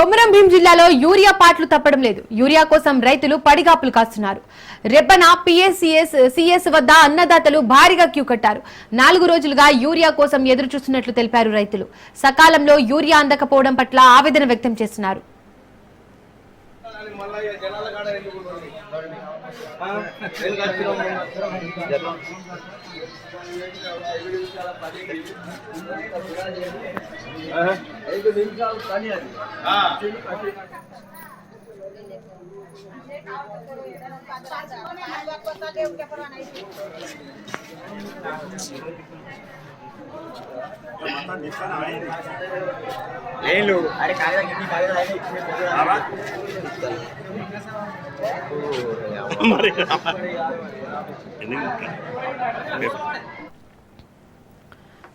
కొమరం భీం జిల్లాలో యూరియా పాట్లు తప్పడం లేదు. యూరియా కోసం రైతులు పడిగాపులు కాస్తున్నారు. రెబ్బన సిఎస్ వద్ద అన్నదాతలు భారీగా క్యూ కట్టారు. 4 రోజులుగా యూరియా కోసం ఎదురు చూస్తున్నట్లు తెలిపారు రైతులు. సకాలంలో యూరియా అందకపోవడం పట్ల ఆవేదన వ్యక్తం చేస్తున్నారు.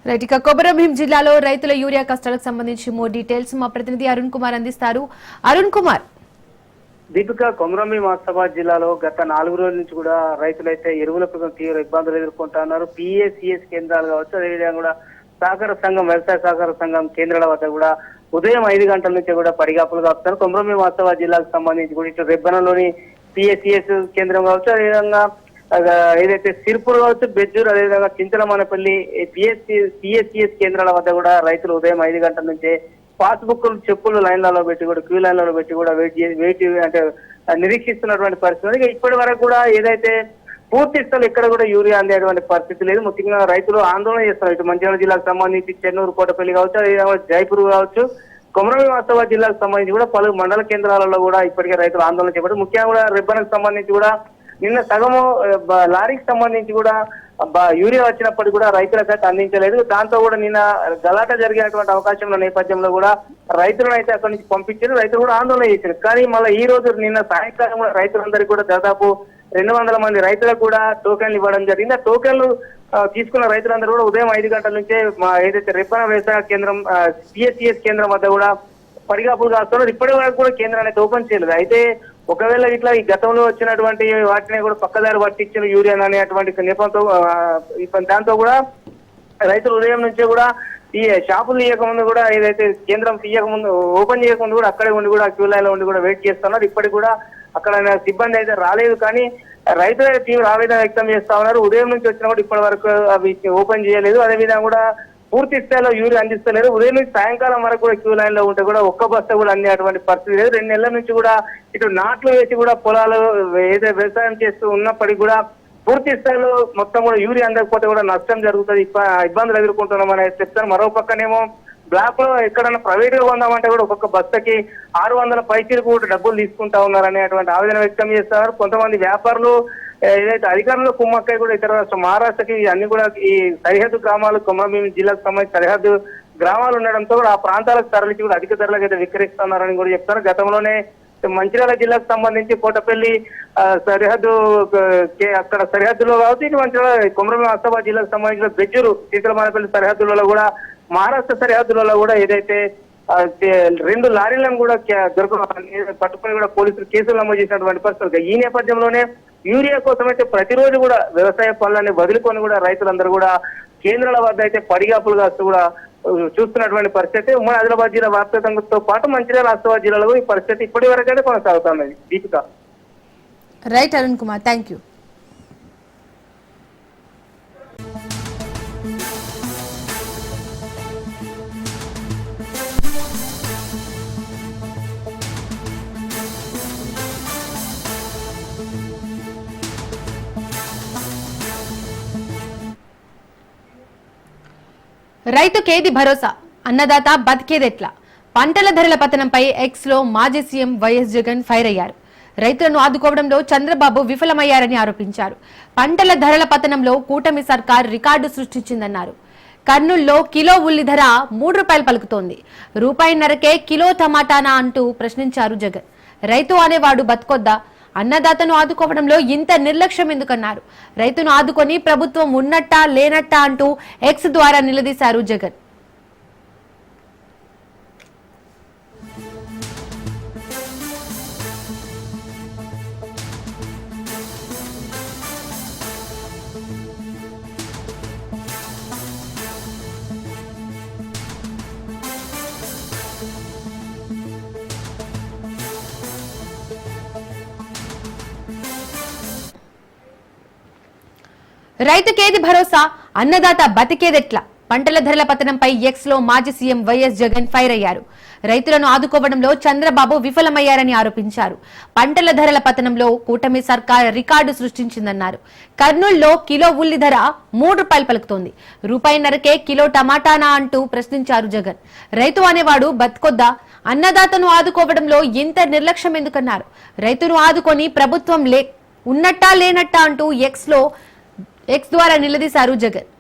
రైట్, ఇక కొమరం భీం జిల్లాలో రైతుల యూరియా కష్టాలకు సంబంధించి మోర్ డీటెయిల్స్ మా ప్రతినిధి అరుణ్ కుమార్ అందిస్తారు. అరుణ్ కుమార్. దీపిక, కొమరం భీం ఆసిఫాబాద్ జిల్లాలో గత 4 రోజుల నుంచి కూడా రైతులైతే ఎరువుల కోసం తీవ్ర ఇబ్బందులు ఎదుర్కొంటున్నారు. పిఏసిఎస్ కేంద్రాలు కావచ్చు, అదేవిధంగా కూడా సహకార సంఘం, వ్యవసాయ సహకార సంఘం కేంద్రాల వద్ద కూడా ఉదయం 5 గంటల నుంచి కూడా పడిగాపులు కాస్తున్నారు. కొమరం భీం ఆసిఫాబాద్ జిల్లాకు సంబంధించి కూడా ఇటు రెబ్బనలోని పిఏసిఎస్ కేంద్రం కావచ్చు, అదేవిధంగా ఏదైతే సిర్పూర్ కావచ్చు, బెజ్జూర్, అదేవిధంగా చింతలమానపల్లి పిఎస్సిఎస్ కేంద్రాల వద్ద కూడా రైతులు ఉదయం 5 గంటల నుంచే పాస్బుక్ చెప్పులు లైన్లలో పెట్టి కూడా క్యూ లైన్లలో పెట్టి కూడా వెయిట్ అంటే నిరీక్షిస్తున్నటువంటి పరిస్థితి. ఇప్పటి వరకు కూడా ఏదైతే పూర్తి స్థలం ఇక్కడ కూడా యూరియా అందేటువంటి పరిస్థితి లేదు. ముఖ్యంగా రైతులు ఆందోళన చేస్తున్నారు. ఇటు మంచిర్యాల జిల్లాకు సంబంధించి చెన్నూరు, కోటపల్లి కావచ్చు, అదేవిధంగా జైపూర్ కావచ్చు, కొమరం భీం ఆసిఫాబాద్ జిల్లాకు సంబంధించి కూడా పలు మండల కేంద్రాలలో కూడా ఇప్పటికే రైతులు ఆందోళన చేపట్టారు. ముఖ్యంగా కూడా రెబ్బనకు సంబంధించి కూడా నిన్న సగము లారీకి సంబంధించి కూడా యూరియా వచ్చినప్పటికీ కూడా రైతులకు అందించలేదు. దాంతో కూడా నిన్న గలాట జరిగినటువంటి అవకాశం నేపథ్యంలో కూడా రైతులను అయితే అక్కడి నుంచి పంపించారు. రైతులు కూడా ఆందోళన చేశారు. కానీ మళ్ళీ ఈ రోజు నిన్న సాయంకాలం కూడా రైతులందరికీ కూడా దాదాపు 200 మంది రైతులకు కూడా టోకెన్లు ఇవ్వడం జరిగింది. ఆ టోకెన్లు తీసుకున్న రైతులందరూ కూడా ఉదయం 5 గంటల నుంచే ఏదైతే రెబ్బన వ్యవసాయ కేంద్రం పిఎస్సిఎస్ కేంద్రం వద్ద కూడా పడిగాపులు కాస్తున్నారు. ఇప్పటి వరకు కూడా కేంద్రాన్ని అయితే ఓపెన్ చేయలేదు. అయితే ఒకవేళ ఇట్లా ఈ గతంలో వచ్చినటువంటి వాటిని కూడా పక్కదారి పట్టించిన యూరియా అనేటువంటి నెపంతో దాంతో కూడా రైతులు ఉదయం నుంచే కూడా ఈ షాపులు తీయకముందు కూడా ఏదైతే కేంద్రం తీయకముందు ఓపెన్ చేయకముందు కూడా అక్కడే ఉండి కూడా క్యూ లైన్ లో ఉండి కూడా వెయిట్ చేస్తున్నారు. ఇప్పటికి కూడా అక్కడ సిబ్బంది అయితే రాలేదు. కానీ రైతులు తీవ్ర ఆవేదన వ్యక్తం చేస్తా ఉన్నారు. ఉదయం నుంచి వచ్చినా కూడా ఇప్పటి వరకు అవి ఓపెన్ చేయలేదు. అదేవిధంగా కూడా పూర్తి స్థాయిలో యూరియా అందిస్తలేరు. ఉదయం నుంచి సాయంకాలం వరకు కూడా క్యూ లైన్ లో ఉంటే కూడా ఒక్క బస్తా కూడా అందేటువంటి పరిస్థితి లేదు. 2 నెలల నుంచి కూడా ఇటు నాట్లు వేసి కూడా పొలాలు ఏదైతే వ్యవసాయం చేస్తూ ఉన్నప్పటికీ కూడా పూర్తి స్థాయిలో మొత్తం కూడా యూరియా అందకపోతే కూడా నష్టం జరుగుతుంది, ఇబ్బందులు ఎదుర్కొంటున్నామని చెప్తారు. మరో పక్కనేమో బ్లాక్ లో ఎక్కడన్నా ప్రైవేట్ గా కొందామంటే కూడా ఒక్కొక్క బస్తకి 600 పైచీలకు కూడా డబ్బులు తీసుకుంటా ఉన్నారు అనేటువంటి ఆవేదన వ్యక్తం చేస్తున్నారు. కొంతమంది వ్యాపారులు ఏదైతే అధికారులు కుమ్మక్కై కూడా ఇతర రాష్ట్ర మహారాష్ట్రకి అన్ని కూడా ఈ సరిహద్దు గ్రామాలు, కొమరం భీం జిల్లాకు సంబంధించి సరిహద్దు గ్రామాలు ఉండడంతో కూడా ఆ ప్రాంతాలకు తరలించి కూడా అధిక ధరలకు అయితే విక్రయిస్తున్నారని కూడా చెప్తారు. గతంలోనే మంచిర్యాల జిల్లాకు సంబంధించి కోటపల్లి సరిహద్దు అక్కడ సరిహద్దులో కావచ్చు, ఇటు మంచిర్యాల కొమరం భీం ఆసిఫాబాద్ జిల్లాకు సంబంధించిన బెజ్జూరు, చింతలమానపల్లి సరిహద్దులలో కూడా మహారాష్ట్ర సరిహద్దులలో కూడా ఏదైతే 2 లారీలను కూడా పట్టుకుని కూడా పోలీసులు కేసులు నమోదు చేసినటువంటి పరిస్థితి. ఈ నేపథ్యంలోనే యూరియా కోసం అయితే ప్రతిరోజు కూడా వ్యవసాయ పనులని వదులుకొని కూడా రైతులందరూ కూడా కేంద్రాల వద్ద అయితే పడిగాపులు కాస్తూ కూడా చూస్తున్నటువంటి పరిస్థితి ఉమ్మడి ఆదిలాబాద్ జిల్లా వ్యాప్తంతో పాటు మంచిర్యాల ఆసిఫాబాద్ జిల్లాలో ఈ పరిస్థితి ఇప్పటి వరకైతే కొనసాగుతున్నది. Deepika. Right Arun Kumar, thank you. రైతుకేది భరోసా, అన్నదాత బతికేదెట్లా? పంటల ధరల పతనంపై ఎక్స్ లో మాజీ సీఎం వైఎస్ జగన్ ఫైర్ అయ్యారు. రైతులను ఆదుకోవడంలో చంద్రబాబు విఫలమయ్యారని ఆరోపించారు. పంటల ధరల పతనంలో కూటమి సర్కార్ రికార్డు సృష్టించిందన్నారు. కర్నూల్లో కిలో ఉల్లి ధర 3 రూపాయలు పలుకుతోంది. రూపాయిన్నరకే కిలో టమాటానా అంటూ ప్రశ్నించారు జగన్. రైతు అనేవాడు బతుకొద్దా? అన్నదాతను ఆదుకోవడంలో ఇంత నిర్లక్ష్యం ఎందుకన్నారు. రైతును ఆదుకొని ప్రభుత్వం ఉన్నట్టా లేనట్టా అంటూ ఎక్స్ ద్వారా నిలదీశారు జగన్. రైతుకేది భరోసా, అన్నదాత బతికేదెట్లా? పంటల ధరల పతనంపై ఎక్స్ లో మాజీ సీఎం వైఎస్ జగన్ ఫైర్ అయ్యారు. రైతులను ఆదుకోవడంలో చంద్రబాబు విఫలమయ్యారని ఆరోపించారు. పంటల ధరల పతనంలో కూటమి సర్కార్ రికార్డు సృష్టించిందన్నారు. కర్నూలులో కిలో ఉల్లి ధర ₹3 పలుకుతోంది. రూపాయిన్నరకే కిలో టమాటానా అంటూ ప్రశ్నించారు జగన్. రైతు అనేవాడు బతికొద్దా? అన్నదాతను ఆదుకోవడంలో ఇంత నిర్లక్ష్యం ఎందుకన్నారు. రైతును ఆదుకొని ప్రభుత్వం ఉన్నట్టా లేనట్టా అంటూ ఎక్స్ ద్వారా నిలదీశారు జగన్.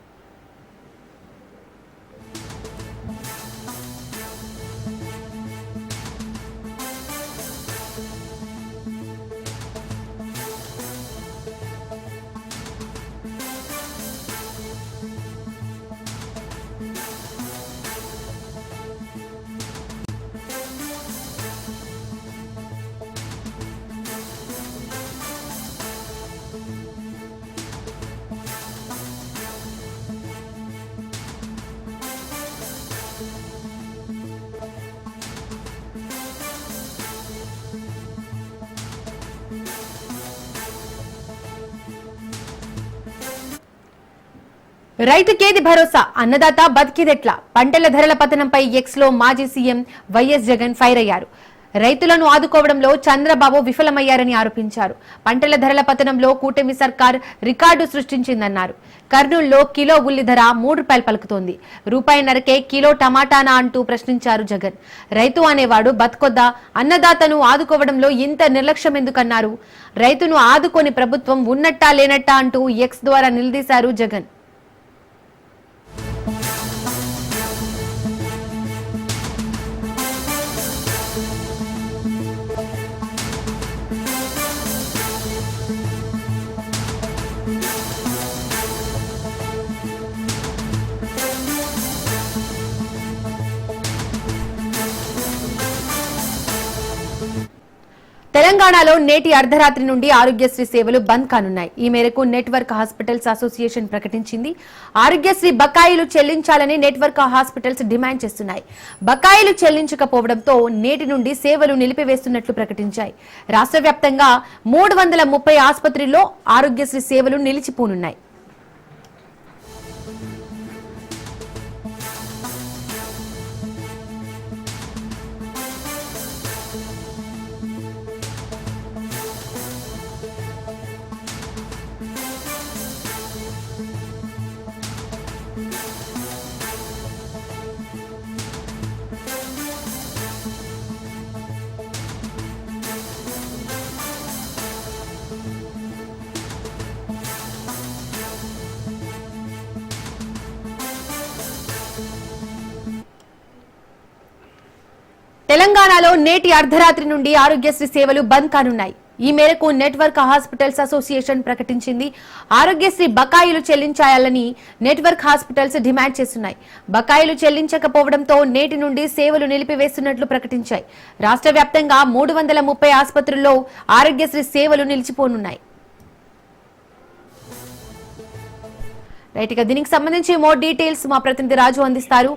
రైతుకేది భరోసా, అన్నదాత బతికేదెట్లా? పంటల ధరల పతనంపై ఎక్స్ లో మాజీ సీఎం వైఎస్ జగన్ ఫైర్ అయ్యారు. రైతులను ఆదుకోవడంలో చంద్రబాబు విఫలమయ్యారని ఆరోపించారు. పంటల ధరల పతనంలో కూటమి సర్కార్ రికార్డు సృష్టించిందన్నారు. కర్నూలులో కిలో ఉల్లి ధర ₹3 పలుకుతోంది. రూపాయిన్నరకే కిలో టమాటానా అంటూ ప్రశ్నించారు జగన్. రైతు అనేవాడు బతుకొద్దా? అన్నదాతను ఆదుకోవడంలో ఇంత నిర్లక్ష్యం ఎందుకన్నారు. రైతును ఆదుకొని ప్రభుత్వం ఉన్నట్టా లేనట్టా అంటూ ఎక్స్ ద్వారా నిలదీశారు జగన్. తెలంగాణలో నేటి అర్ధరాత్రి నుండి ఆరోగ్యశ్రీ సేవలు బంద్ కానున్నాయి. ఈ మేరకు నెట్వర్క్ హాస్పిటల్స్ అసోసియేషన్ ప్రకటించింది. ఆరోగ్యశ్రీ బకాయిలు చెల్లించాలని నెట్వర్క్ హాస్పిటల్స్ డిమాండ్ చేస్తున్నాయి. బకాయిలు చెల్లించకపోవడంతో నేటి నుండి సేవలు నిలిపివేస్తున్నట్లు ప్రకటించాయి. రాష్ట్ర వ్యాప్తంగా 330 ఆసుపత్రుల్లో ఆరోగ్యశ్రీ సేవలు నిలిచిపోనున్నాయి. తెలంగాణలో నేటి అర్ధరాత్రి నుండి ఆరోగ్యశ్రీ సేవలు బంద్ కానున్నాయి. ఈ మేరకు నెట్వర్క్ హాస్పిటల్స్ అసోసియేషన్ ప్రకటించింది. ఆరోగ్యశ్రీ బకాయిలు చెల్లించాలని నెట్వర్క్ హాస్పిటల్స్ డిమాండ్ చేస్తున్నాయి. బకాయిలు చెల్లించకపోవడంతో నేటి నుండి సేవలు నిలిపివేస్తున్నట్లు ప్రకటించాయి. రాష్ట్ర వ్యాప్తంగా 330 ఆసుపత్రుల్లో ఆరోగ్యశ్రీ సేవలు నిలిచిపోనున్నాయి. రైట్, ఇక దీనికి సంబంధించి మోర్ డీటెయిల్స్ మా ప్రతినిధి రాజు అందిస్తారు.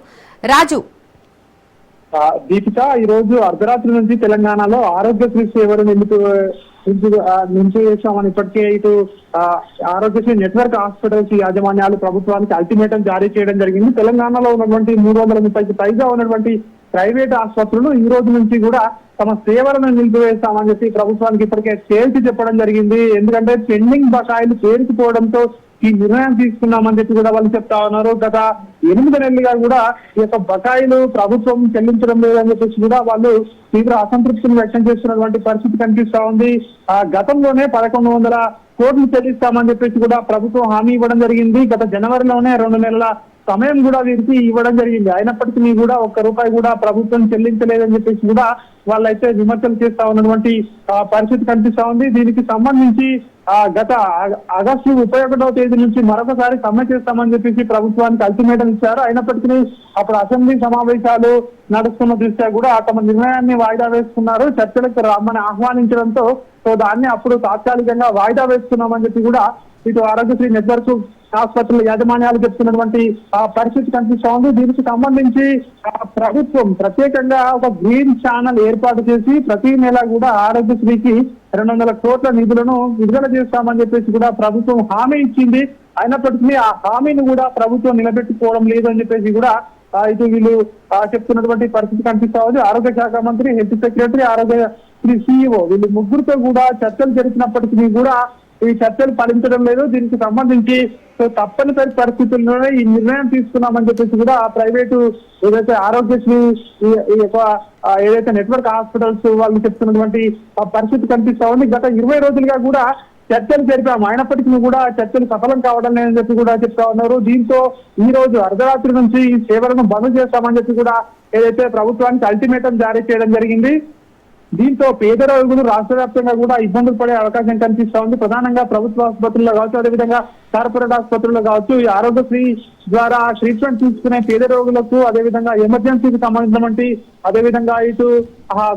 రాజు. దీపిక, ఈ రోజు అర్ధరాత్రి నుంచి తెలంగాణలో ఆరోగ్యశ్రీ సేవలు నిలిపివేశామని ఇప్పటికే ఇటు ఆరోగ్యశ్రీ నెట్వర్క్ హాస్పిటల్స్ యాజమాన్యాలు ప్రభుత్వానికి అల్టిమేటం జారీ చేయడం జరిగింది. తెలంగాణలో ఉన్నటువంటి 330కి పైగా ఉన్నటువంటి ప్రైవేట్ ఆసుపత్రులు ఈ రోజు నుంచి కూడా తమ సేవలను నిలిపివేస్తామని చెప్పి ప్రభుత్వానికి ఇప్పటికే తేల్చి చెప్పడం జరిగింది. ఎందుకంటే పెండింగ్ బకాయిలు పేరుకుపోవడంతో ఈ నిర్ణయం తీసుకున్నామని చెప్పి కూడా వాళ్ళు చెప్తా ఉన్నారు. గత 8 నెలలుగా కూడా ఈ యొక్క బకాయిలు ప్రభుత్వం చెల్లించడం లేదని చెప్పేసి కూడా వాళ్ళు తీవ్ర అసంతృప్తిని వ్యక్తం చేస్తున్నటువంటి పరిస్థితి కనిపిస్తా ఉంది. గతంలోనే 1100 కోట్లు చెల్లిస్తామని చెప్పేసి కూడా ప్రభుత్వం హామీ ఇవ్వడం జరిగింది. గత జనవరిలోనే 2 నెలల సమయం కూడా వీరికి ఇవ్వడం జరిగింది. అయినప్పటికీ కూడా ₹1 కూడా ప్రభుత్వం చెల్లించలేదని చెప్పేసి కూడా వాళ్ళైతే విమర్శలు చేస్తా ఉన్నటువంటి పరిస్థితి కనిపిస్తా ఉంది. దీనికి సంబంధించి గత ఆగస్టు 31వ తేదీ నుంచి మరొకసారి సమ్మె చేస్తామని చెప్పేసి ప్రభుత్వానికి అల్టిమేటం ఇచ్చారు. అయినప్పటికీ అప్పుడు అసెంబ్లీ సమావేశాలు నడుస్తున్న దృష్ట్యా కూడా తమ నిర్ణయాన్ని వాయిదా వేసుకున్నారు. చర్చలకు రమ్మని ఆహ్వానించడంతో దాన్ని అప్పుడు తాత్కాలికంగా వాయిదా వేస్తున్నామని చెప్పి కూడా ఇటు ఆరోగ్యశ్రీ నెట్వర్క్ ఆసుపత్రుల యాజమాన్యాలు చెప్తున్నటువంటి పరిస్థితి కనిపిస్తా ఉంది. దీనికి సంబంధించి ప్రభుత్వం ప్రత్యేకంగా ఒక గ్రీన్ ఛానల్ ఏర్పాటు చేసి ప్రతి నెల కూడా ఆరోగ్యశ్రీకి 200 కోట్ల నిధులను విడుదల చేస్తామని చెప్పేసి కూడా ప్రభుత్వం హామీ ఇచ్చింది. అయినప్పటికీ ఆ హామీని కూడా ప్రభుత్వం నిలబెట్టుకోవడం లేదు అని చెప్పేసి కూడా ఇటు వీళ్ళు చెప్తున్నటువంటి పరిస్థితి కనిపిస్తా ఉంది. ఆరోగ్య శాఖ మంత్రి, హెల్త్ సెక్రటరీ, ఆరోగ్య సిఇఓ వీళ్ళు ముగ్గురితో కూడా చర్చలు జరిపినప్పటికీ కూడా ఈ చర్చలు ఫలించడం లేదు. దీనికి సంబంధించి తప్పనిసరి పరిస్థితుల్లోనే ఈ నిర్ణయం తీసుకున్నామని చెప్పేసి కూడా ప్రైవేటు ఏదైతే ఆరోగ్యశ్రీ ఈ యొక్క ఏదైతే నెట్వర్క్ హాస్పిటల్స్ వాళ్ళు చెప్తున్నటువంటి పరిస్థితి కనిపిస్తా ఉంది. గత 20 రోజులుగా కూడా చర్చలు జరిపాము, అయినప్పటికీ కూడా చర్చలు సఫలం కావడం లేదని చెప్పి కూడా చెప్తా ఉన్నారు. దీంతో ఈ రోజు అర్ధరాత్రి నుంచి ఈ సేవలను బంద్ చేస్తామని చెప్పి కూడా ఏదైతే ప్రభుత్వానికి అల్టిమేటం జారీ చేయడం జరిగింది. దీంతో పేద రోగులు రాష్ట్ర వ్యాప్తంగా కూడా ఇబ్బందులు పడే అవకాశం కనిపిస్తా ఉంది. ప్రధానంగా ప్రభుత్వ ఆసుపత్రుల్లో కావచ్చు, అదేవిధంగా కార్పొరేట్ ఆసుపత్రుల్లో కావచ్చు, ఈ ఆరోగ్యశ్రీ ద్వారా ట్రీట్మెంట్ తీసుకునే పేద రోగులకు, అదేవిధంగా ఎమర్జెన్సీకి సంబంధించినటువంటి, అదేవిధంగా ఇటు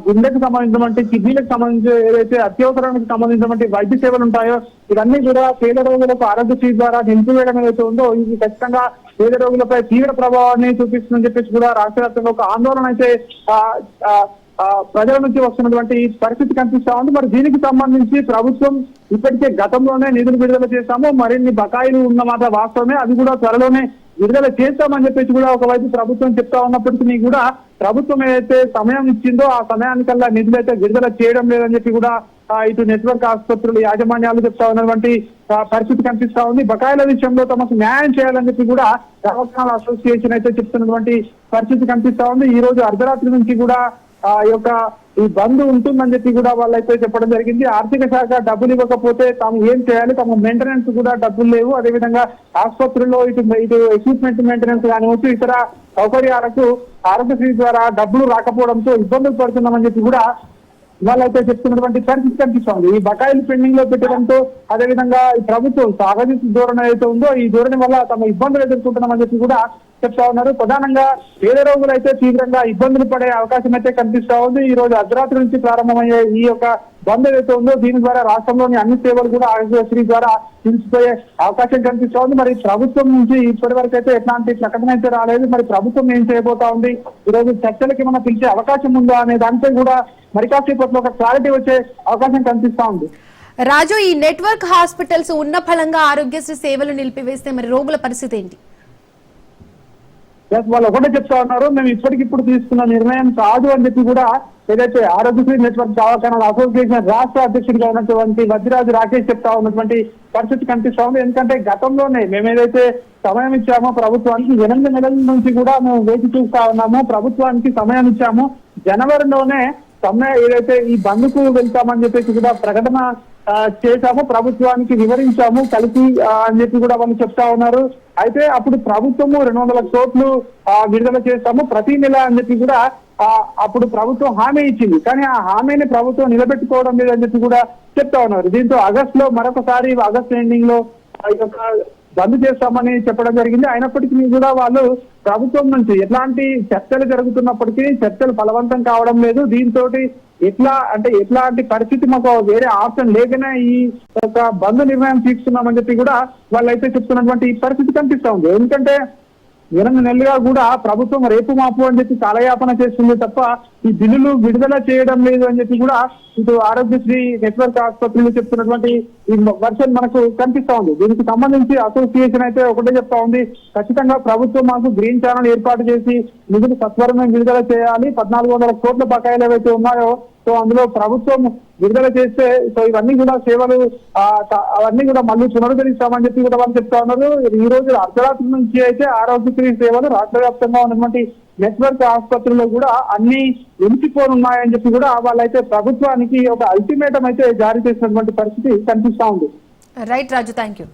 గుండెకు సంబంధించినటువంటి, కిడ్నీలకు సంబంధించి ఏదైతే అత్యవసరానికి సంబంధించినటువంటి వైద్య సేవలు ఉంటాయో ఇవన్నీ కూడా పేద రోగులకు ఆరోగ్యశ్రీ ద్వారా నిలిపివేయడం ఏదైతే ఉందో ఇది ఖచ్చితంగా పేద రోగులపై తీవ్ర ప్రభావాన్ని చూపిస్తుందని చెప్పేసి కూడా రాష్ట్ర వ్యాప్తంగా ఒక ఆందోళన అయితే ప్రజల నుంచి వస్తున్నటువంటి పరిస్థితి కనిపిస్తా ఉంది. మరి దీనికి సంబంధించి ప్రభుత్వం ఇప్పటికే గతంలోనే నిధులు విడుదల చేశాము, మరిన్ని బకాయిలు ఉన్నమాట వాస్తవమే, అది కూడా త్వరలోనే విడుదల చేస్తామని చెప్పేసి కూడా ఒకవైపు ప్రభుత్వం చెప్తా ఉన్నప్పటికీ కూడా ప్రభుత్వం ఏదైతే సమయం ఇచ్చిందో ఆ సమయానికల్లా నిధులు అయితే విడుదల చేయడం లేదని చెప్పి కూడా ఇటు నెట్వర్క్ ఆసుపత్రులు యాజమాన్యాలు చెప్తా ఉన్నటువంటి పరిస్థితి కనిపిస్తా ఉంది. బకాయిల విషయంలో తమకు న్యాయం చేయాలని చెప్పి కూడా దవాఖానాల అసోసియేషన్ అయితే చెప్తున్నటువంటి పరిస్థితి కనిపిస్తా ఉంది. ఈ రోజు అర్ధరాత్రి నుంచి కూడా ఈ బంద్ ఉంటుందని చెప్పి కూడా వాళ్ళైతే చెప్పడం జరిగింది. ఆర్థిక శాఖ డబ్బులు ఇవ్వకపోతే తాము ఏం చేయాలి, తమ మెయింటెనెన్స్ కూడా డబ్బులు లేవు, అదేవిధంగా ఆసుపత్రుల్లో ఇటు ఎక్విప్మెంట్ మెయింటెనెన్స్ కానివచ్చు, ఇతర సౌకర్యాలకు ఆరోగ్యశ్రీ ద్వారా డబ్బులు రాకపోవడంతో ఇబ్బందులు పడుతున్నామని చెప్పి కూడా వాళ్ళైతే చెప్తున్నటువంటి పరిస్థితి కనిపిస్తోంది. ఈ బకాయిలు పెండింగ్ లో పెట్టడంతో, అదేవిధంగా ఈ ప్రభుత్వం సాగజీత ధోరణి అయితే ఉందో ఈ ధోరణి వల్ల తమ ఇబ్బందులు ఎదుర్కొంటున్నామని చెప్పి కూడా చెప్తా ఉన్నారు. ప్రధానంగా పేద రోగులు అయితే తీవ్రంగా ఇబ్బందులు పడే అవకాశం అయితే కనిపిస్తా ఉంది. ఈ రోజు అర్ధరాత్రి నుంచి ప్రారంభమయ్యే ఈ యొక్క బంద్ ఏదైతే ఉందో దీని ద్వారా రాష్ట్రంలోని అన్ని సేవలు కూడా ఆరోగ్యశ్రీ ద్వారా నిలిచిపోయే అవకాశం కనిపిస్తా ఉంది. మరి ప్రభుత్వం నుంచి ఇప్పటి వరకు అయితే ఎట్లాంటి ప్రకటన అయితే రాలేదు. మరి ప్రభుత్వం ఏం చేయబోతా ఉంది, ఈ రోజు చర్చలకి ఏమైనా పిలిచే అవకాశం ఉందా అనే దానిపై కూడా మరి కాసేపట్లో ఒక క్లారిటీ వచ్చే అవకాశం కనిపిస్తా ఉంది. రాజు, ఈ నెట్వర్క్ హాస్పిటల్స్ ఉన్న ఫలంగా ఆరోగ్యశ్రీ సేవలు నిలిపివేస్తే మరి రోగుల పరిస్థితి ఏంటి? వాళ్ళు ఒకటే చెప్తా ఉన్నారు, మేము ఇప్పటికిప్పుడు తీసుకున్న నిర్ణయం కాదు అని చెప్పి కూడా ఏదైతే ఆరోగ్యశ్రీ నెట్వర్క్ దవాఖానాల అసోసియేషన్ రాష్ట్ర అధ్యక్షుడిగా ఉన్నటువంటి వజ్రాజు రాకేష్ చెప్తా ఉన్నటువంటి పరిస్థితి కనిపిస్తా ఉంది. ఎందుకంటే గతంలోనే మేము ఏదైతే సమయం ఇచ్చామో ప్రభుత్వానికి 8 నెలల నుంచి కూడా మేము వేచి చూస్తా ఉన్నాము, ప్రభుత్వానికి సమయం ఇచ్చాము, జనవరిలోనే ఏదైతే ఈ బంద్కు వెళ్తామని చెప్పేసి కూడా ప్రకటన చేశాము, ప్రభుత్వానికి వివరించాము కలిసి అని చెప్పి కూడా వాళ్ళు చెప్తా ఉన్నారు. అయితే అప్పుడు ప్రభుత్వము 200 కోట్లు విడుదల చేస్తాము ప్రతి నెల అని చెప్పి కూడా అప్పుడు ప్రభుత్వం హామీ ఇచ్చింది. కానీ ఆ హామీని ప్రభుత్వం నిలబెట్టుకోవడం లేదని చెప్పి కూడా చెప్తా ఉన్నారు. దీంతో ఆగస్టులో మరొకసారి ఆగస్టు ఎండింగ్ లో బంద్ చేస్తామని చెప్పడం జరిగింది. అయినప్పటికీ కూడా వాళ్ళు ప్రభుత్వం నుంచి ఎట్లాంటి చర్చలు జరుగుతున్నప్పటికీ చర్చలు ఫలవంతం కావడం లేదు. దీంతో ఎట్లాంటి పరిస్థితి మాకు వేరే ఆప్షన్ లేకనే ఈ యొక్క బంద్ నిర్ణయం తీసుకున్నామని చెప్పి కూడా వాళ్ళైతే చెప్తున్నటువంటి పరిస్థితి కనిపిస్తా ఉంది. ఎందుకంటే 8 నెలలుగా కూడా ప్రభుత్వం రేపు మాపు అని చెప్పి కాలయాపన చేస్తుంది తప్ప ఈ బిల్లులు విడుదల చేయడం లేదు అని చెప్పి కూడా ఇటు ఆరోగ్యశ్రీ నెట్వర్క్ ఆసుపత్రులు చెప్తున్నటువంటి ఈ వర్షన్ మనకు కనిపిస్తా ఉంది. దీనికి సంబంధించి అసోసియేషన్ అయితే ఒకటే చెప్తా ఉంది, ఖచ్చితంగా ప్రభుత్వం మాకు గ్రీన్ ఛానల్ ఏర్పాటు చేసి నిధులు సత్వరమే విడుదల చేయాలి, 1400 కోట్ల బకాయిలు ఏవైతే ఉన్నాయో సో అందులో ప్రభుత్వం విడుదల చేస్తే సో ఇవన్నీ కూడా సేవలు అవన్నీ కూడా మళ్ళీ పునరుద్ధరిస్తామని చెప్పి కూడా వాళ్ళు చెప్తా ఉన్నారు. ఈ రోజు అర్ధరాత్రి నుంచి అయితే ఆరోగ్యశ్రీ సేవలు రాష్ట్ర వ్యాప్తంగా ఉన్నటువంటి నెట్వర్క్ ఆసుపత్రుల్లో కూడా అన్ని నిలిచిపోనున్నాయని చెప్పి కూడా వాళ్ళైతే ప్రభుత్వానికి ఒక అల్టిమేటం అయితే జారీ చేసినటువంటి పరిస్థితి కనిపిస్తా ఉంది. Right Raju, thank you.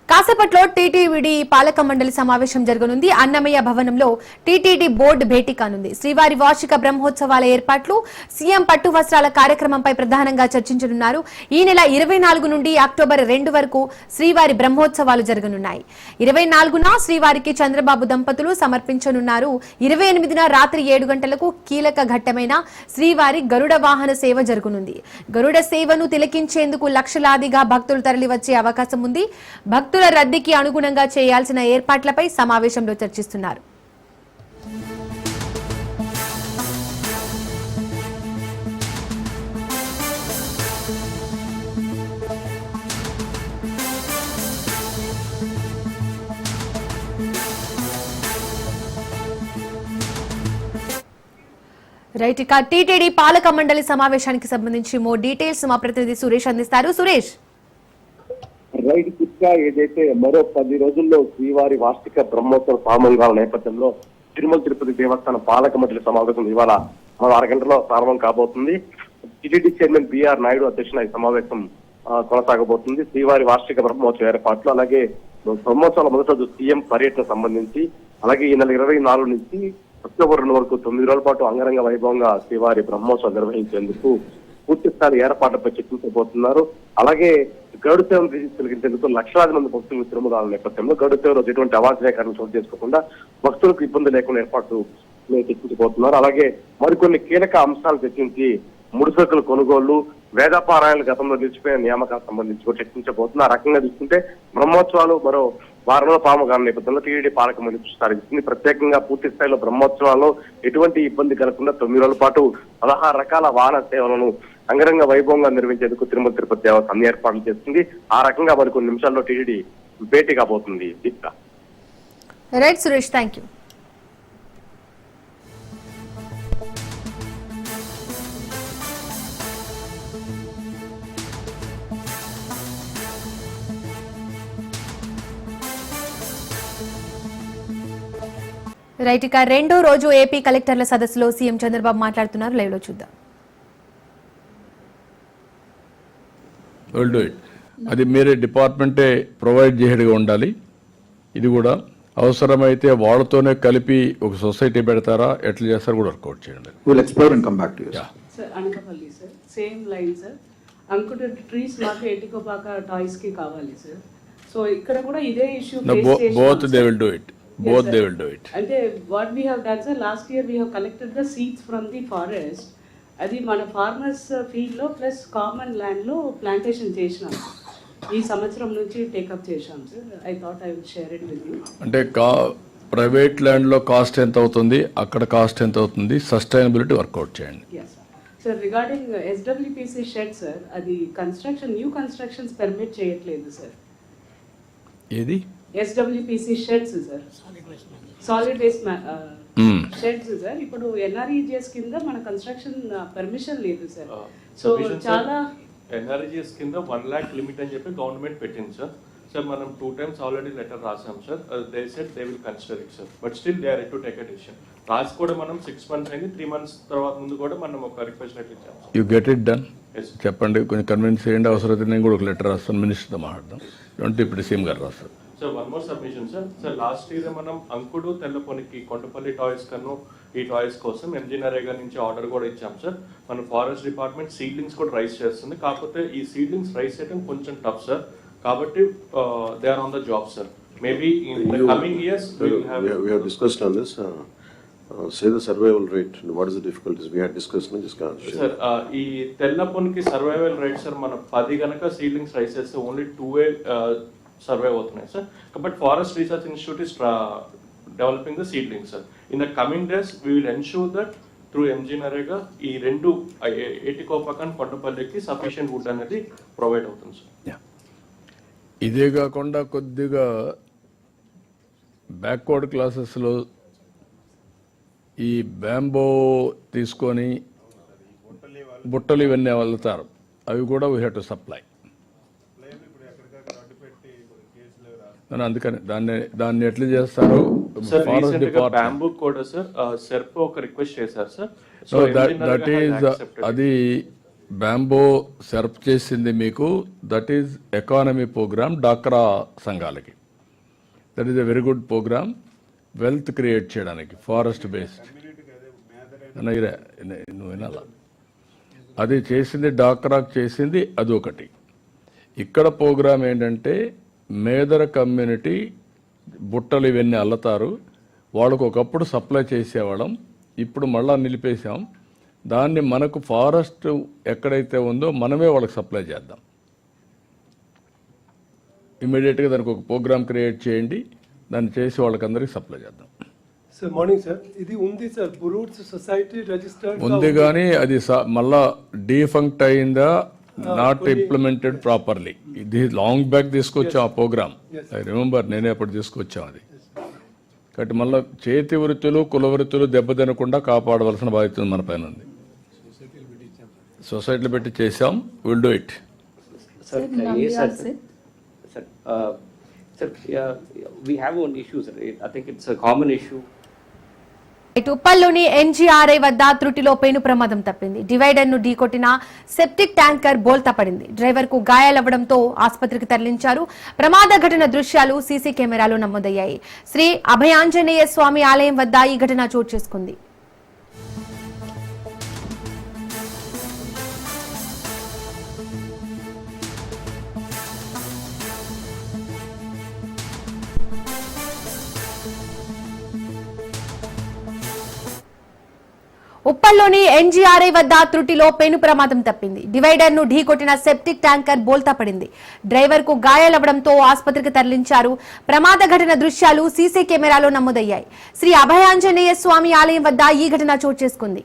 కాసేపట్లో టీటీడీ పాలక మండలి సమావేశం జరగనుంది. అన్నమయ్య భవనంలో టీటీడీ బోర్డు భేటీ కానుంది. శ్రీవారి వార్షిక బ్రహ్మోత్సవాల ఏర్పాట్లు, సీఎం పట్టు వస్త్రాల కార్యక్రమంపై ప్రధానంగా చర్చించనున్నారు. ఈ నెల 24 నుండి అక్టోబర్ 2 వరకు శ్రీవారి బ్రహ్మోత్సవాలు జరగనున్నాయి. 24న శ్రీవారికి చంద్రబాబు దంపతులు సమర్పించనున్నారు. 28న రాత్రి 7 గంటలకు కీలక ఘట్టమైన శ్రీవారి గరుడ వాహన సేవ జరగనుంది. గరుడ సేవను తిలకించేందుకు లక్షలాదిగా భక్తులు తరలివచ్చే అవకాశం ఉంది. భక్తులు భక్తుల రద్దీకి అనుగుణంగా చేయాల్సిన ఏర్పాట్లపై సమావేశంలో చర్చిస్తున్నారు. రైట్, ఇక టీటీడీ పాలక మండలి సమావేశానికి సంబంధించి మోర్ డీటెయిల్స్ మా ప్రతినిధి సురేష్ అందిస్తారు. సురేష్, రైట్ గా ఏదైతే మరో 10 రోజుల్లో శ్రీవారి వార్షిక బ్రహ్మోత్సవ ప్రారంభంగా నేపథ్యంలో తిరుమల తిరుపతి దేవస్థాన పాలక మండలి సమావేశం ఇవాళ 6 గంటల్లో ప్రారంభం కాబోతుంది. టీటీడీ చైర్మన్ బిఆర్ నాయుడు అధ్యక్షున ఈ సమావేశం కొనసాగబోతుంది. శ్రీవారి వార్షిక బ్రహ్మోత్సవ ఏర్పాట్లు, అలాగే బ్రహ్మోత్సవాల మొదటి రోజు సీఎం పర్యటన సంబంధించి, అలాగే ఈ నెల 24 నుంచి అక్టోబర్ 2 వరకు 9 రోజుల పాటు అంగరంగ వైభవంగా శ్రీవారి బ్రహ్మోత్సవం నిర్వహించేందుకు పూర్తి స్థాయి ఏర్పాట్లపై చర్చించబోతున్నారు. అలాగే గరుడ సేవను తొలగించేందుకు లక్షలాది మంది భక్తులు తిరుమల నేపథ్యంలో గరుడ సేవ రోజు ఎటువంటి అవాంఛనీయ చోటు చేసుకోకుండా భక్తులకు ఇబ్బంది లేకుండా ఏర్పాట్లు చర్చించబోతున్నారు. అలాగే మరికొన్ని కీలక అంశాలు చర్చించి ముడిసరుకుల కొనుగోళ్లు, వేదపారాయణ గతంలో నిలిచిపోయిన నియామకాలకు సంబంధించి కూడా చర్చించబోతున్నారు. ఆ రకంగా చూసుకుంటే బ్రహ్మోత్సవాలు మరో వారంలో ప్రారంభం నేపథ్యంలో టీటీడీ పాలక మండలి దృష్టి సారించింది. ప్రత్యేకంగా పూర్తి స్థాయిలో బ్రహ్మోత్సవాల్లో ఎటువంటి ఇబ్బంది కలగకుండా 9 రోజుల పాటు 16 రకాల వాహన సేవలను అంగరంగ వైభవంగా నిర్వహించేందుకు తిరుమల తిరుపతి దేవస్థానం అన్ని ఏర్పాట్లు చేస్తుంది. ఆ రకంగా మరికొన్ని నిమిషాల్లో టీటీడీ భేటీ కాబోతుంది. Deepika. Right Suresh, thank you. Right, ఇక రెండో రోజు ఏపీ కలెక్టర్ల సదస్సులో సీఎం చంద్రబాబు మాట్లాడుతున్నారు. లైవ్ లో చూద్దాం. అది మీరే డిపార్ట్మెంటే ప్రొవైడ్ చేయడిగా ఉండాలి. ఇది కూడా అవసరమైతే వాళ్ళతోనే కలిపి ఒక సొసైటీ పెడతారా, ఎట్లా చేస్తారో కూడా వర్కౌట్ చేయండి. We'll explore and come back to you. Sir Anakapalli sir, same line sir. అంకుట ట్రీస్ మాకు ఎటికోపాక టాయ్స్ కి కావాలి సార్. సో ఇక్కడ కూడా ఇదే issue both they will do it. Both they will do it. అంటే what we have done sir, last year we have collected the seeds from the forest. అది మన ఫార్మర్స్ ఫీల్డ్ లో plus common land లో plantation చేసినాం. ఈ సంవత్సరం నుంచి take up చేశాం sir. I thought I will share it with you. అంటే ప్రైవేట్ ల్యాండ్ లో కాస్ట్ ఎంత అవుతుంది, అక్కడ కాస్ట్ ఎంత అవుతుంది, సస్టైనబిలిటీ వర్కౌట్ చేయండి. Sir regarding SWPC shed sir, అది కన్స్ట్రక్షన్ న్యూ కన్స్ట్రక్షన్స్ పర్మిట్ చేయట్లేదు సార్. ఏది SWPC sheds sir, solid waste sheds sir. ఇప్పుడు ఎన్ఆర్ఈజిఎస్ కింద మన కన్స్ట్రక్షన్ పర్మిషన్ లేదు సార్. సో చాలా ఎన్ఆర్జిఎస్ కింద 1 lakh లిమిట్ అని చెప్పి గవర్నమెంట్ పెట్టింది సార్. సార్ మనం 2 times ఆల్రెడీ లెటర్ రాసాం sir. They said they will consider it sir, but still they are to take a decision. రాసి కూడా మనం 6 months అయింది, 3 months తర్వాత ముందు కూడా మనం ఒక రిక్వెస్ట్ లెటర్ ఇచ్చాం. You get it done. చెప్పండి, కొంచెం కన్విన్స్ చేయండి. అవసరమైతే నేను కూడా ఒక లెటర్ రాస్తాను, మినిస్టర్తో మాట్లాడదాం. అంటే ఇప్పుడు సీఎం గారు రాస్తారు. Sir 1 more submission sir. Sir last year మనం అంకుడు తెల్లపొనికి కొండపల్లి టాయ్స్ కన్నా ఈ టాయ్స్ కోసం ఎంజీ నరేగా నుంచి ఆర్డర్ కూడా ఇచ్చాం సార్. మన ఫారెస్ట్ డిపార్ట్మెంట్ సీడ్లింగ్స్ కూడా రైస్ చేస్తుంది. కాకపోతే ఈ సీడ్లింగ్స్ రైస్ చేయడం కొంచెం టఫ్ సార్. కాబట్టి they are on the job sir. Maybe in the coming years we have discussed on this. Say the survival rate. What is the difficulties? We had discussed. Sir ఈ తెల్లపొనికి survival rate sir, మన 10 గనక seedlings rice చేస్తే only 2 survive అవుతున్నాయి sir. But forest research institute is developing the seedlings sir. In the coming days we will ensure that through MG NREGA ఈ 2 ఏటికోపాకన్ కొండపల్లికి sufficient would అనేది provide అవుతుంది sir. ఇదే కాకుండా కొద్దిగా బ్యాక్వర్డ్ క్లాసెస్లో ఈ బ్యాంబో తీసుకొని బుట్టలు ఇవన్నీ వెళ్తారు, అవి కూడా వీ హ్యావ్ టు సప్లై. అందుకని దాన్ని ఎట్లా చేస్తారు? ఫారెస్ట్ డిపార్ట్మెంట్ బ్యాంబూ కూడా సార్ సెర్ప్ ఒక రిక్వెస్ట్ చేశారు సార్. సో దట్ ఈజ్ అది బ్యాంబో సెర్ప్ చేసింది మీకు. దట్ ఈజ్ ఎకానమీ ప్రోగ్రామ్ డాక్రా సంఘాలకి. That is a very good programme wealth create చేయడానికి ఫారెస్ట్ బేస్డ్. నువ్వు వినాలా? అది చేసింది డాక్రాకు చేసింది అది ఒకటి. ఇక్కడ ప్రోగ్రామ్ ఏంటంటే మేదర కమ్యూనిటీ బుట్టలు ఇవన్నీ అల్లుతారు. వాళ్ళకు ఒకప్పుడు సప్లై చేసేవాళ్ళం, ఇప్పుడు మళ్ళా నిలిపేసాం. దాన్ని మనకు ఫారెస్ట్ ఎక్కడైతే ఉందో మనమే వాళ్ళకి సప్లై చేద్దాం. ఇమీడియట్గా దానికి ఒక ప్రోగ్రామ్ క్రియేట్ చేయండి, దాన్ని చేసి వాళ్ళకందరికీ సప్లై చేద్దాం. సార్ మార్నింగ్ సార్, ఇది ఉంది సార్ బ్రూట్స్ సొసైటీ రిజిస్టర్డ్ ఉంది కానీ అది మళ్ళా డీఫంక్ట్ అయిందా, నాట్ ఇంప్లిమెంటెడ్ ప్రాపర్లీ. ఇది లాంగ్ బ్యాక్ తీసుకొచ్చాం ఆ ప్రోగ్రామ్, ఐ రిమెంబర్, నేనే అప్పుడు తీసుకొచ్చాం అది. కాబట్టి మళ్ళీ చేతి వృత్తులు కుల వృత్తులు దెబ్బతినకుండా కాపాడవలసిన బాధ్యత మన పైన ఉంది. సొసైటీలో పెట్టి చేసాం, will do it. We have one issue, sir. I think it's a common issue. ఉప్పల్లోని ఎన్జీఆర్ఐ వద్ద త్రుటిలో పేను ప్రమాదం తప్పింది. డివైడర్ ను ఢీకొట్టిన సెప్టిక్ ట్యాంకర్ బోల్తా పడింది. డ్రైవర్ కు గాయాలవ్వడంతో ఆసుపత్రికి తరలించారు. ప్రమాద ఘటన దృశ్యాలు సీసీ కెమెరాలో నమోదయ్యాయి. శ్రీ అభయాంజనేయ స్వామి ఆలయం వద్ద ఈ ఘటన చోటు చేసుకుంది. ఉప్పల్లోని ఎన్జీఆర్ఐ వద్ద త్రుటిలో పెను ప్రమాదం తప్పింది. డివైడర్ ను ఢీకొట్టిన సెప్టిక్ ట్యాంకర్ బోల్తా పడింది. డ్రైవర్ కు గాయాలవ్వడంతో ఆసుపత్రికి తరలించారు. ప్రమాద ఘటన దృశ్యాలు సీసీ కెమెరాలో నమోదయ్యాయి. శ్రీ అభయాంజనేయ స్వామి ఆలయం వద్ద ఈ ఘటన చోటు చేసుకుంది.